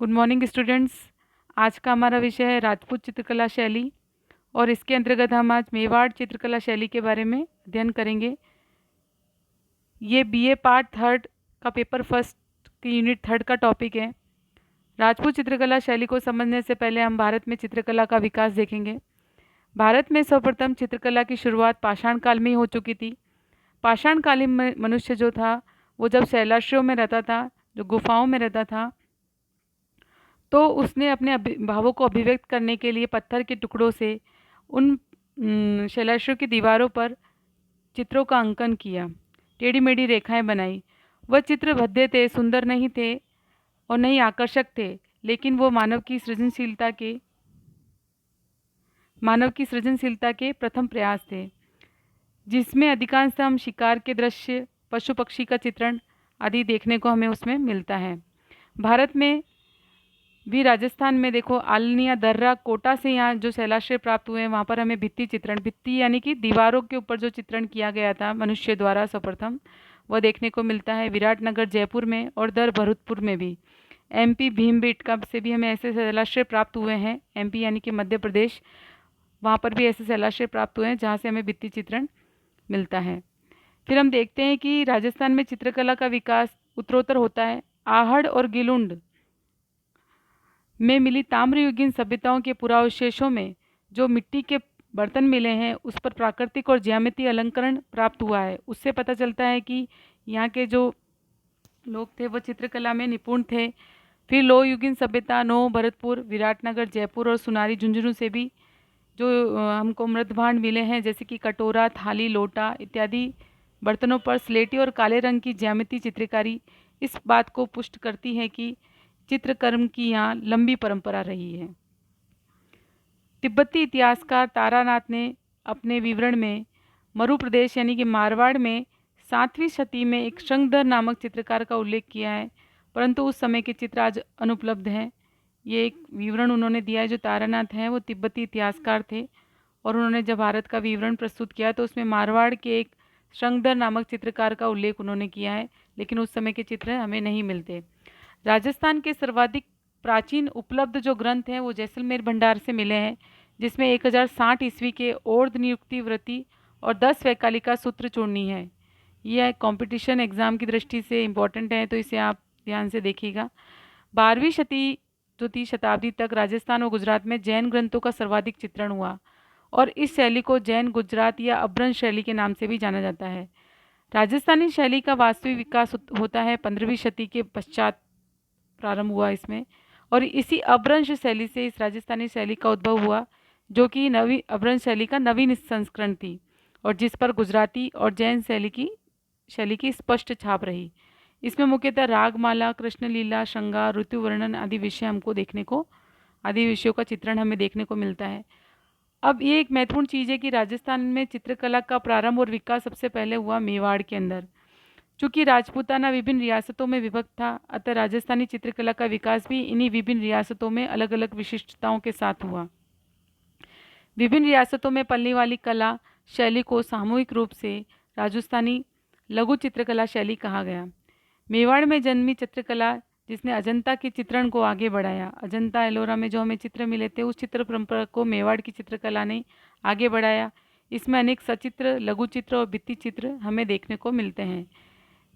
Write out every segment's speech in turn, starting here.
Good morning students. आज का हमारा विषय है राजपूत चित्रकला शैली और इसके अंतर्गत हम आज मेवाड़ चित्रकला शैली के बारे में अध्ययन करेंगे। ये बीए पार्ट थर्ड का पेपर फर्स्ट की यूनिट थर्ड का टॉपिक है। राजपूत चित्रकला शैली को समझने से पहले हम भारत में चित्रकला का विकास देखेंगे। भारत में सर्वप्रथम चित्रकला की शुरुआत पाषाण काल में ही हो चुकी थी। पाषाण कालीन में मनुष्य जो था वो जब शैलाश्रयों में रहता था, जो गुफाओं में रहता था, तो उसने अपने भावों को अभिव्यक्त करने के लिए पत्थर के टुकड़ों से उन शैलाश्रयों की दीवारों पर चित्रों का अंकन किया, टेढ़ी मेढ़ी रेखाएं बनाई। वह चित्र भद्दे थे, सुंदर नहीं थे और नहीं आकर्षक थे, लेकिन वो मानव की सृजनशीलता के प्रथम प्रयास थे, जिसमें अधिकांशतः हम शिकार के दृश्य, पशु पक्षी का चित्रण आदि देखने को हमें उसमें मिलता है। भारत में भी राजस्थान में देखो, आलनिया दर्रा कोटा से यहाँ जो शैलाश्रय प्राप्त हुए हैं, वहाँ पर हमें भित्ति यानी कि दीवारों के ऊपर जो चित्रण किया गया था मनुष्य द्वारा सर्वप्रथम, वह देखने को मिलता है विराटनगर जयपुर में और दर भरतपुर में भी। एमपी भीमबेटका से भी हमें ऐसे शैलाश्रय प्राप्त हुए हैं। एमपी यानी कि मध्य प्रदेश, वहाँ पर भी ऐसे शैलाश्रय प्राप्त हुए हैं जहाँ से हमें भित्ति चित्रण मिलता है। फिर हम देखते हैं कि राजस्थान में चित्रकला का विकास उत्तरोत्तर होता है। आहड़ और गिलुंड में मिली ताम्रयुगीन सभ्यताओं के पुरावशेषों में जो मिट्टी के बर्तन मिले हैं, उस पर प्राकृतिक और ज्यामितीय अलंकरण प्राप्त हुआ है। उससे पता चलता है कि यहाँ के जो लोग थे वो चित्रकला में निपुण थे। फिर लोहयुगीन सभ्यता नो भरतपुर, विराटनगर जयपुर और सुनारी झुंझुनू से भी जो हमको मृदभांड मिले हैं, जैसे कि कटोरा, थाली, लोटा इत्यादि बर्तनों पर स्लेटी और काले रंग की ज्यामिति चित्रकारी इस बात को पुष्ट करती है कि चित्रकर्म की यहाँ लंबी परंपरा रही है। तिब्बती इतिहासकार तारानाथ ने अपने विवरण में मरु प्रदेश यानी कि मारवाड़ में 7वीं शती में एक शंखधर नामक चित्रकार का उल्लेख किया है, परंतु उस समय के चित्र आज अनुपलब्ध हैं। ये एक विवरण उन्होंने दिया है। जो तारानाथ हैं वो तिब्बती इतिहासकार थे और उन्होंने जब भारत का विवरण प्रस्तुत किया तो उसमें मारवाड़ के एक शंखधर नामक चित्रकार का उल्लेख उन्होंने किया है, लेकिन उस समय के चित्र हमें नहीं मिलते। राजस्थान के सर्वाधिक प्राचीन उपलब्ध जो ग्रंथ हैं वो जैसलमेर भंडार से मिले हैं, जिसमें 1060 ईस्वी के ओर्ध नियुक्ति व्रति और 10 वैकालिका सूत्र चूर्णी है। यह कंपटीशन एग्जाम की दृष्टि से इम्पोर्टेंट है, तो इसे आप ध्यान से देखिएगा। 12वीं शताब्दी तक राजस्थान और गुजरात में जैन ग्रंथों का सर्वाधिक चित्रण हुआ और इस शैली को जैन गुजरात या अभ्रंश शैली के नाम से भी जाना जाता है। राजस्थानी शैली का वास्तविक विकास होता है 15वीं शती के पश्चात प्रारंभ हुआ इसमें, और इसी अभ्रंश शैली से इस राजस्थानी शैली का उद्भव हुआ, जो कि नवी अभ्रंश शैली का नवीन संस्करण थी और जिस पर गुजराती और जैन शैली की स्पष्ट छाप रही। इसमें मुख्यतः रागमाला, कृष्णलीला, श्रृंगार, ऋतु वर्णन आदि विषयों का चित्रण हमें देखने को मिलता है। अब ये एक महत्वपूर्ण चीज़ है कि राजस्थान में चित्रकला का प्रारंभ और विकास सबसे पहले हुआ मेवाड़ के अंदर। चूँकि राजपूताना विभिन्न रियासतों में विभक्त था, अतः राजस्थानी चित्रकला का विकास भी इन्हीं विभिन्न रियासतों में अलग अलग विशिष्टताओं के साथ हुआ। विभिन्न रियासतों में पलने वाली कला शैली को सामूहिक रूप से राजस्थानी लघु चित्रकला शैली कहा गया। मेवाड़ में जन्मी चित्रकला जिसने अजंता के चित्रण को आगे बढ़ाया। अजंता एलोरा में जो हमें चित्र मिले थे, उस चित्र परंपरा को मेवाड़ की चित्रकला ने आगे बढ़ाया। इसमें अनेक सचित्र, लघु चित्र और भित्ति चित्र हमें देखने को मिलते हैं।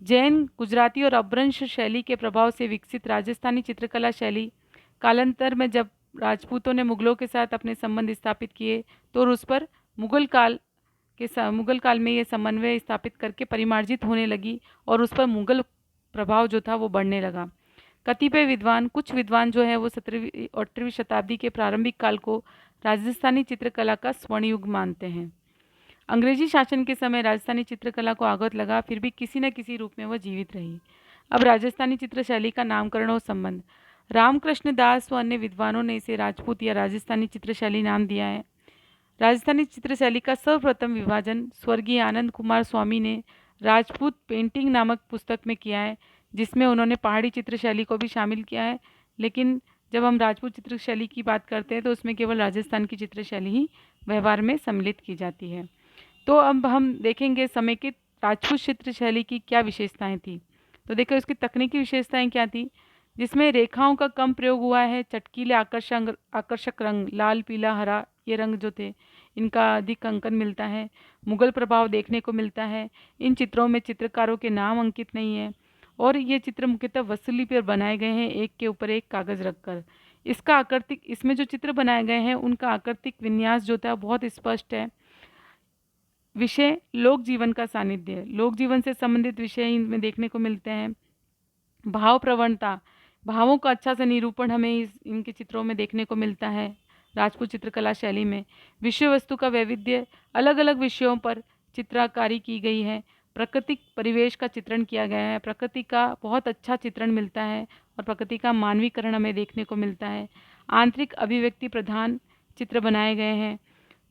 जैन, गुजराती और अभ्रंश शैली के प्रभाव से विकसित राजस्थानी चित्रकला शैली कालांतर में जब राजपूतों ने मुगलों के साथ अपने संबंध स्थापित किए तो उस पर मुगल काल में ये समन्वय स्थापित करके परिमार्जित होने लगी और उस पर मुगल प्रभाव जो था वो बढ़ने लगा। कुछ विद्वान जो है वो 17वीं और 18वीं शताब्दी के प्रारंभिक काल को राजस्थानी चित्रकला का स्वर्ण युग मानते हैं। अंग्रेजी शासन के समय राजस्थानी चित्रकला को आघात लगा, फिर भी किसी न किसी रूप में वह जीवित रही। अब राजस्थानी चित्रशैली का नामकरण और संबंध। रामकृष्ण दास व अन्य विद्वानों ने इसे राजपूत या राजस्थानी चित्रशैली नाम दिया है। राजस्थानी चित्रशैली का सर्वप्रथम विभाजन स्वर्गीय आनंद कुमार स्वामी ने राजपूत पेंटिंग नामक पुस्तक में किया है, जिसमें उन्होंने पहाड़ी चित्रशैली को भी शामिल किया है। लेकिन जब हम राजपूत चित्रशैली की बात करते हैं तो उसमें केवल राजस्थान की चित्रशैली ही व्यवहार में सम्मिलित की जाती है। तो अब हम देखेंगे समेकित राजपूत चित्रशैली की क्या विशेषताएं थी। तो देखो, उसकी तकनीकी विशेषताएं क्या थी। जिसमें रेखाओं का कम प्रयोग हुआ है। चटकीले आकर्षक रंग लाल, पीला, हरा, ये रंग जो थे इनका अधिक अंकन मिलता है। मुगल प्रभाव देखने को मिलता है। इन चित्रों में चित्रकारों के नाम अंकित नहीं है और ये चित्र मुख्यतः वसूली पर बनाए गए हैं, एक के ऊपर एक कागज रखकर। इसका आकृतिक, इसमें जो चित्र बनाए गए हैं उनका आकृतिक विन्यास जो था बहुत स्पष्ट है। विषय लोक जीवन का सानिध्य, लोक जीवन से संबंधित विषय इनमें देखने को मिलते हैं। भाव प्रवणता, भावों का अच्छा सा निरूपण हमें इनके चित्रों में देखने को मिलता है। राजपूत चित्रकला शैली में विषय वस्तु का वैविध्य, अलग अलग विषयों पर चित्रकारी की गई है। प्राकृतिक परिवेश का चित्रण किया गया है, प्रकृति का बहुत अच्छा चित्रण मिलता है और प्रकृति का मानवीकरण हमें देखने को मिलता है। आंतरिक अभिव्यक्ति प्रधान चित्र बनाए गए हैं।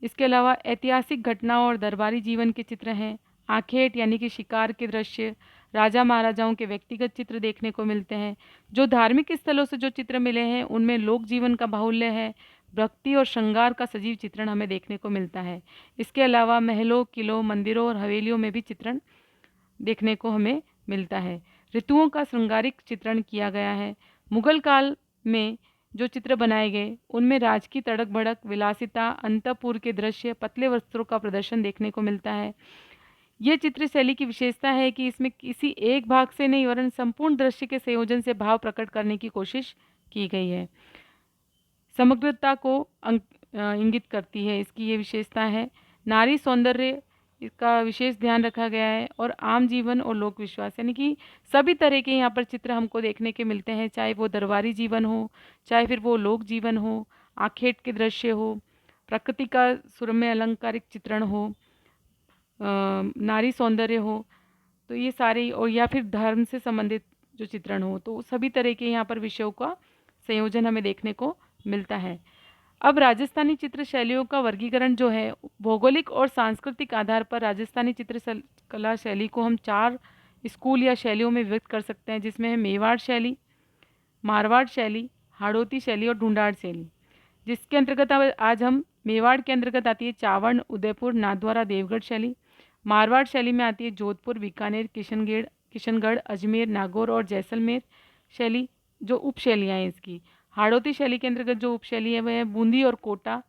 इसके अलावा ऐतिहासिक घटनाओं और दरबारी जीवन के चित्र हैं। आखेट यानी कि शिकार के दृश्य, राजा महाराजाओं के व्यक्तिगत चित्र देखने को मिलते हैं। जो धार्मिक स्थलों से जो चित्र मिले हैं उनमें लोक जीवन का बाहुल्य है। भक्ति और श्रृंगार का सजीव चित्रण हमें देखने को मिलता है। इसके अलावा महलों, किलों, मंदिरों और हवेलियों में भी चित्रण देखने को हमें मिलता है। ऋतुओं का श्रृंगारिक चित्रण किया गया है। मुगल काल में जो चित्र बनाए गए उनमें राज की तड़क भड़क, विलासिता, अंतःपुर के दृश्य, पतले वस्त्रों का प्रदर्शन देखने को मिलता है। ये चित्र शैली की विशेषता है कि इसमें किसी एक भाग से नहीं वरन संपूर्ण दृश्य के संयोजन से भाव प्रकट करने की कोशिश की गई है। समग्रता को इंगित करती है, इसकी ये विशेषता है। नारी सौंदर्य इसका विशेष ध्यान रखा गया है और आम जीवन और लोक विश्वास, यानी कि सभी तरह के यहाँ पर चित्र हमको देखने के मिलते हैं, चाहे वो दरबारी जीवन हो, चाहे फिर वो लोक जीवन हो, आखेट के दृश्य हो, प्रकृति का सुरम्य अलंकारिक चित्रण हो, नारी सौंदर्य हो, तो ये सारे, और या फिर धर्म से संबंधित जो चित्रण हो, तो सभी तरह के यहाँ पर विषयों का संयोजन हमें देखने को मिलता है। अब राजस्थानी चित्र शैलियों का वर्गीकरण जो है, भौगोलिक और सांस्कृतिक आधार पर राजस्थानी चित्रकला शैली को हम 4 स्कूल या शैलियों में विभक्त कर सकते हैं, जिसमें है मेवाड़ शैली, मारवाड़ शैली, हाड़ौती शैली और ढूंढाड़ शैली। जिसके अंतर्गत आज हम मेवाड़ के अंतर्गत आती है चावड़, उदयपुर, नाथद्वारा, देवगढ़ शैली। मारवाड़ शैली में आती है जोधपुर, बीकानेर, किशनगढ़, अजमेर, नागौर और जैसलमेर शैली, जो उप शैलियाँ हैं इसकी। हाड़ौती शैली के अंतर्गत जो उप शैली है वह है बूंदी और कोटा,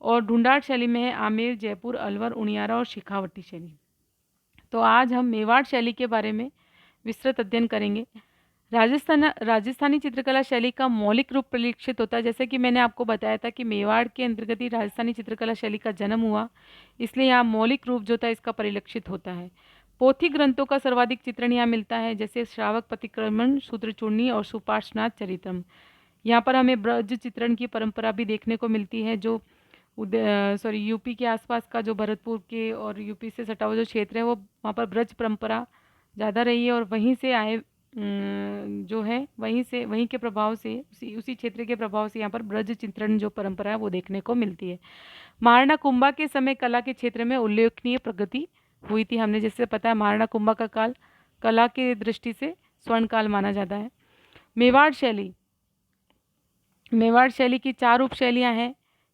और ढूंढाड़ शैली में है आमेर, जयपुर, अलवर, उनियारा और शेखावटी शैली। तो आज हम मेवाड़ शैली के बारे में विस्तृत अध्ययन करेंगे। राजस्थानी चित्रकला शैली का मौलिक रूप परिलक्षित होता है। जैसे कि मैंने आपको बताया था कि मेवाड़ के अंतर्गत ही राजस्थानी चित्रकला शैली का जन्म हुआ, इसलिए यहाँ मौलिक रूप जो था इसका परिलक्षित होता है। पोथी ग्रंथों का सर्वाधिक चित्रण यहाँ मिलता है, जैसे श्रावक प्रतिक्रमण, सूत्रचूर्णी और सुपार्श्वनाथ चरितम। यहाँ पर हमें ब्रज चित्रण की परंपरा भी देखने को मिलती है, जो यूपी के आसपास का जो भरतपुर के और यूपी से सटा हुआ जो क्षेत्र है वो वहाँ पर ब्रज परंपरा ज़्यादा रही है, और वहीं से आए जो है वहीं के प्रभाव से उसी क्षेत्र के प्रभाव से यहाँ पर ब्रज चित्रण जो परंपरा है वो देखने को मिलती है। महाराणा कुंभा के समय कला के क्षेत्र में उल्लेखनीय प्रगति हुई थी। हमने जैसे पता है महाराणा कुंभा का काल कला के दृष्टि से स्वर्ण काल माना जाता है। मेवाड़ शैली की 4 उप शैलियाँ हैं।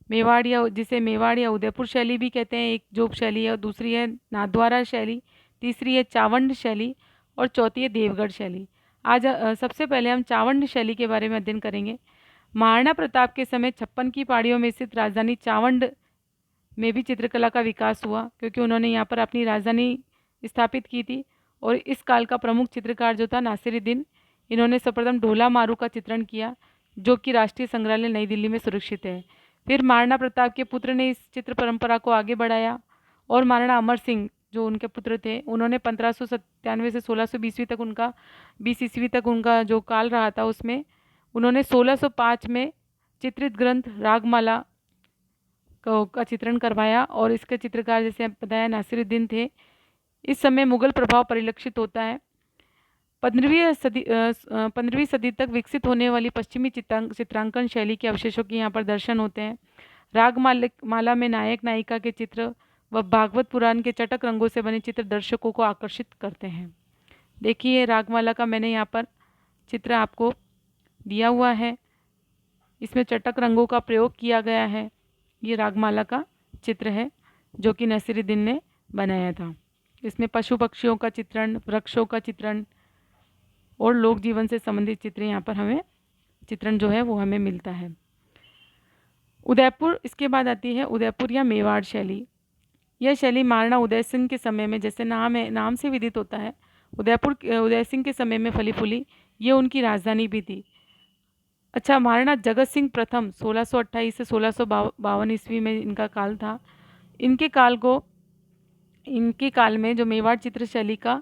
जिसे मेवाड़ या उदयपुर शैली भी कहते हैं, एक जो उप शैली है, और दूसरी है नाथद्वारा शैली, तीसरी है चावंड शैली और चौथी है देवगढ़ शैली। आज सबसे पहले हम चावंड शैली के बारे में अध्ययन करेंगे। महाराणा प्रताप के समय 56 की पहाड़ियों में स्थित राजधानी चावंड में भी चित्रकला का विकास हुआ, क्योंकि उन्होंने यहाँ पर अपनी राजधानी स्थापित की थी। और इस काल का प्रमुख चित्रकार जो था नासिरुद्दीन, इन्होंने सर्वप्रथम ढोला मारू का चित्रण किया, जो कि राष्ट्रीय संग्रहालय नई दिल्ली में सुरक्षित है। फिर महाराणा प्रताप के पुत्र ने इस चित्र परंपरा को आगे बढ़ाया, और महाराणा अमर सिंह जो उनके पुत्र थे, उन्होंने 1597 से 1620 तक 20 ईस्वी तक उनका जो काल रहा था, उसमें उन्होंने 1605 में चित्रित ग्रंथ रागमाला का चित्रण करवाया, और इसके चित्रकार जैसे बताया नासिरुद्दीन थे। इस समय मुगल प्रभाव परिलक्षित होता है। 15वीं सदी तक विकसित होने वाली पश्चिमी चित्रांकन शैली के अवशेषों के यहाँ पर दर्शन होते हैं। रागमाला में नायक नायिका के चित्र व भागवत पुराण के चटक रंगों से बने चित्र दर्शकों को आकर्षित करते हैं। देखिए रागमाला का मैंने यहाँ पर चित्र आपको दिया हुआ है, इसमें चटक रंगों का प्रयोग किया गया है। ये रागमाला का चित्र है जो कि नासिरुद्दीन ने बनाया था। इसमें पशु पक्षियों का चित्रण, वृक्षों का चित्रण और लोक जीवन से संबंधित चित्र यहाँ पर हमें चित्रण जो है वो हमें मिलता है। उदयपुर, इसके बाद आती है उदयपुर या मेवाड़ शैली। यह शैली महाराणा उदय सिंह के समय में, जैसे नाम है, नाम से विदित होता है, उदयपुर उदय सिंह के समय में फली फूली। ये उनकी राजधानी भी थी। अच्छा, महाराणा जगत सिंह प्रथम 1628 से 1652 ईस्वी में इनका काल था। इनके काल को इनके काल में जो मेवाड़ चित्र शैली का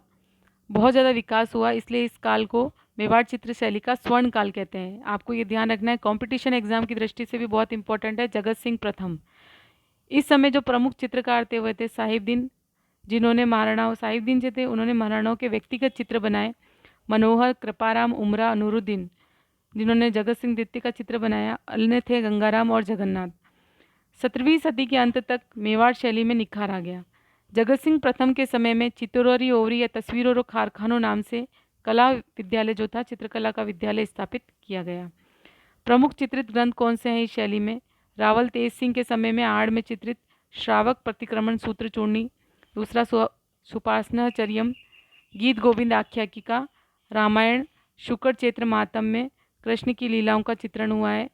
बहुत ज़्यादा विकास हुआ, इसलिए इस काल को मेवाड़ चित्र शैली का स्वर्ण काल कहते हैं। आपको ये ध्यान रखना है, कंपटीशन एग्जाम की दृष्टि से भी बहुत इंपॉर्टेंट है। जगत सिंह प्रथम, इस समय जो प्रमुख चित्रकार थे वह थे साहिबदीन, जिन्होंने महाराणाओं, साहिबदीन जो थे उन्होंने महाराणाओं के व्यक्तिगत चित्र बनाए। मनोहर, कृपाराम, उमरा, नूरुद्दीन, जिन्होंने जगत सिंह द्वितीय का चित्र बनाया। अन्य थे गंगाराम और जगन्नाथ। 17वीं सदी के अंत तक मेवाड़ शैली में निखार आ गया। जगत सिंह प्रथम के समय में चित्तौरी ओवरी या तस्वीरों और कारखानों नाम से कला विद्यालय जो था, चित्रकला का विद्यालय स्थापित किया गया। प्रमुख चित्रित ग्रंथ कौन से हैं इस शैली में? रावल तेज सिंह के समय में आड़ में चित्रित श्रावक प्रतिक्रमण सूत्र चूर्णी, दूसरा सुपासना चर्यम, गीत गोविंद आख्यायिका, रामायण, शुक्र चैत्र महात्म्य में कृष्ण की लीलाओं का चित्रण हुआ है।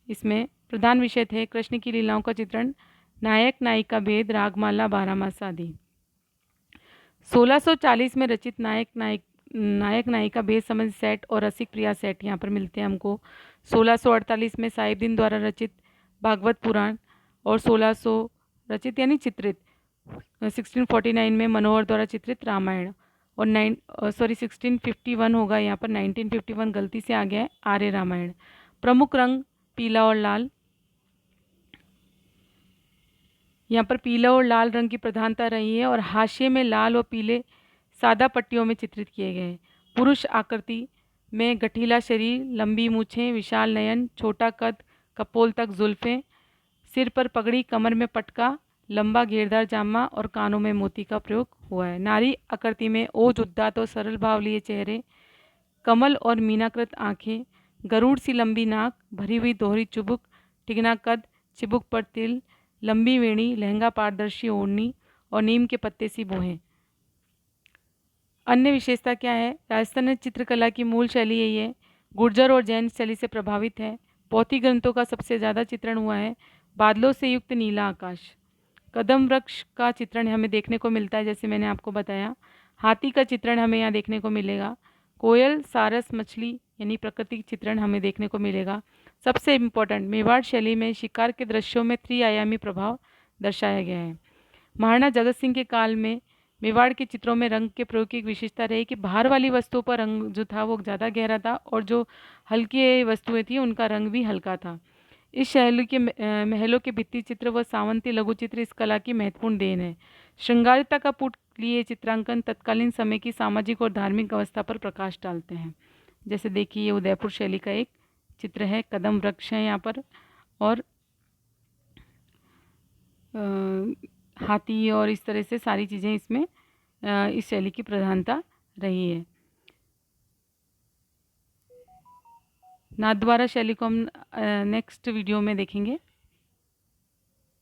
इसमें प्रधान विषय थे कृष्ण की लीलाओं का चित्रण, नायक नायिका भेद, रागमाला, बारहमासा आदि। 1640 में रचित नायक नायिका भेद संबंधी सेट और रसिक प्रिया सेट यहाँ पर मिलते हैं हमको। 1648 में साहिबदीन द्वारा रचित भागवत पुराण और 1600 रचित यानी चित्रित 1649 में मनोहर द्वारा चित्रित रामायण और 1651 होगा यहाँ पर, 1951 गलती से आ गया है, आर्य रामायण। प्रमुख रंग पीला और लाल, यहाँ पर पीला और लाल रंग की प्रधानता रही है और हाशिए में लाल और पीले सादा पट्टियों में चित्रित किए गए हैं। पुरुष आकृति में गठीला शरीर, लंबी मूछें, विशाल नयन, छोटा कद, कपोल तक जुल्फें, सिर पर पगड़ी, कमर में पटका, लंबा घेरदार जामा और कानों में मोती का प्रयोग हुआ है। नारी आकृति में ओज, उद्दात और सरल भाव लिए चेहरे, कमल और मीनाकृत आँखें, गरुड़ सी लंबी नाक, भरी हुई दोहरी चुबुक, टिकना कद, चिबुक पर तिल, लंबी वेणी, लहंगा पारदर्शी ओढ़नी और नीम के पत्ते सी बोहें। अन्य विशेषता क्या है? राजस्थान में चित्रकला की मूल शैली यही है, गुर्जर और जैन शैली से प्रभावित है। पौथी ग्रंथों का सबसे ज़्यादा चित्रण हुआ है। बादलों से युक्त नीला आकाश, कदम वृक्ष का चित्रण हमें देखने को मिलता है, जैसे मैंने आपको बताया। हाथी का चित्रण हमें यहाँ देखने को मिलेगा। कोयल, सारस, मछली यानी प्राकृतिक चित्रण हमें देखने को मिलेगा। सबसे इम्पोर्टेंट, मेवाड़ शैली में शिकार के दृश्यों में त्रिआयामी प्रभाव दर्शाया गया है। महाराणा जगत सिंह के काल में मेवाड़ के चित्रों में रंग के प्रयोग की एक विशेषता रही कि बाहर वाली वस्तुओं पर रंग जो था वो ज़्यादा गहरा था और जो हल्की वस्तुएं थी उनका रंग भी हल्का था। इस शैली के महलों के भित्ति चित्र व सावंती लघु चित्र इस कला की महत्वपूर्ण देन है। श्रृंगारिता का पुट लिए चित्रांकन तत्कालीन समय की सामाजिक और धार्मिक अवस्था पर प्रकाश डालते हैं। जैसे देखिए, ये उदयपुर शैली का एक चित्र है, कदम वृक्ष है यहाँ पर और हाथी और इस तरह से सारी चीज़ें इसमें इस शैली की प्रधानता रही है। नाथद्वारा शैली को हम नेक्स्ट वीडियो में देखेंगे।